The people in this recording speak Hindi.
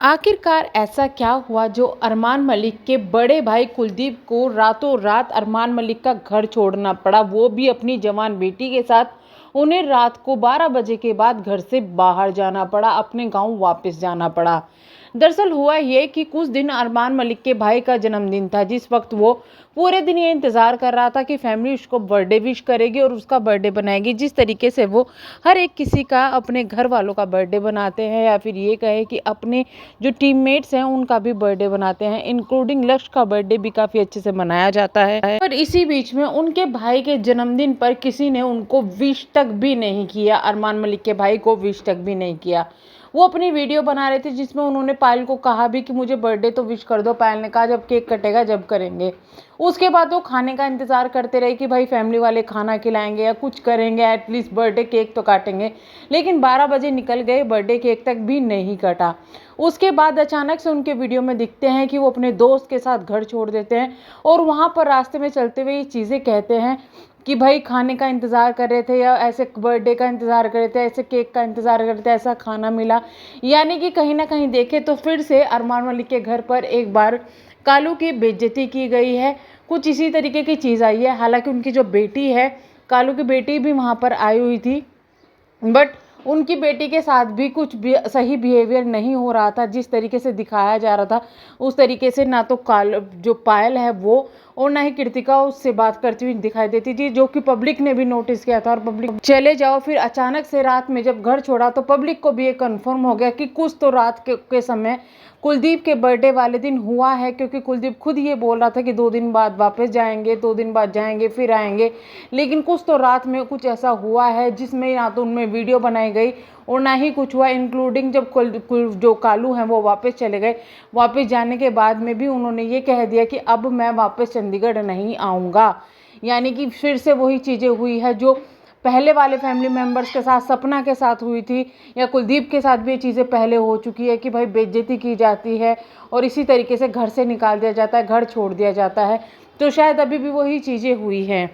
आखिरकार ऐसा क्या हुआ जो अरमान मलिक के बड़े भाई कुलदीप को रातों रात अरमान मलिक का घर छोड़ना पड़ा, वो भी अपनी जवान बेटी के साथ। उन्हें रात को 12 बजे के बाद घर से बाहर जाना पड़ा, अपने गांव वापस जाना पड़ा। दरअसल हुआ ये कि कुछ दिन अरमान मलिक के भाई का जन्मदिन था, जिस वक्त वो पूरे दिन ये इंतज़ार कर रहा था कि फैमिली उसको बर्थडे विश करेगी और उसका बर्थडे बनाएगी। जिस तरीके से वो हर एक किसी का, अपने घर वालों का बर्थडे बनाते हैं, या फिर ये कहे कि अपने जो टीममेट्स हैं उनका भी बर्थडे बनाते हैं, इंक्लूडिंग लक्ष्य का बर्थडे भी काफ़ी अच्छे से मनाया जाता है। पर इसी बीच में उनके भाई के जन्मदिन पर किसी ने उनको विश तक भी नहीं किया, अरमान मलिक के भाई को विश तक भी नहीं किया। वो अपनी वीडियो बना रहे थे जिसमें उन्होंने पायल को कहा भी कि मुझे बर्थडे तो विश कर दो। पायल ने कहा जब केक कटेगा जब करेंगे। उसके बाद वो खाने का इंतज़ार करते रहे कि भाई फैमिली वाले खाना खिलाएंगे या कुछ करेंगे, एटलीस्ट बर्थडे केक तो काटेंगे। लेकिन 12 बजे निकल गए, बर्थडे केक तक भी नहीं कटा। उसके बाद अचानक से उनके वीडियो में दिखते हैं कि वो अपने दोस्त के साथ घर छोड़ देते हैं और वहाँ पर रास्ते में चलते हुए ये चीज़ें कहते हैं कि भाई खाने का इंतज़ार कर रहे थे, या ऐसे बर्थडे का इंतज़ार कर रहे थे, ऐसे केक का इंतज़ार कर रहे थे, ऐसा खाना मिला। यानी कि कहीं ना कहीं देखे तो फिर से अरमान मलिक के घर पर एक बार कालू की बेइज्जती की गई है। कुछ इसी तरीके की चीज़ आई है। हालांकि उनकी जो बेटी है, कालू की बेटी भी वहाँ पर आई हुई थी, बट उनकी बेटी के साथ भी कुछ भी सही बिहेवियर नहीं हो रहा था। जिस तरीके से दिखाया जा रहा था उस तरीके से ना तो जो पायल है वो और ना ही कृतिका उससे बात करती हुई दिखाई देती थी, जो कि पब्लिक ने भी नोटिस किया था। और पब्लिक चले जाओ, फिर अचानक से रात में जब घर छोड़ा तो पब्लिक को भी ये कंफर्म हो गया कि कुछ तो रात के समय कुलदीप के बर्थडे वाले दिन हुआ है, क्योंकि कुलदीप खुद ये बोल रहा था कि 2 दिन बाद वापस जाएंगे, 2 दिन बाद जाएंगे फिर आएंगे। लेकिन कुछ तो रात में कुछ ऐसा हुआ है जिसमें ना तो उनमें वीडियो बनाई गई और ना ही कुछ हुआ, इंक्लूडिंग जब जो कालू हैं वो वापस चले गए। वापस जाने के बाद में भी उन्होंने ये कह दिया कि अब मैं वापस चंडीगढ़ नहीं आऊँगा। यानी कि फिर से वही चीज़ें हुई है जो पहले वाले फैमिली मेम्बर्स के साथ, सपना के साथ हुई थी, या कुलदीप के साथ भी ये चीज़ें पहले हो चुकी है कि भाई बेइज्जती की जाती है और इसी तरीके से घर से निकाल दिया जाता है, घर छोड़ दिया जाता है। तो शायद अभी भी वही चीज़ें हुई हैं।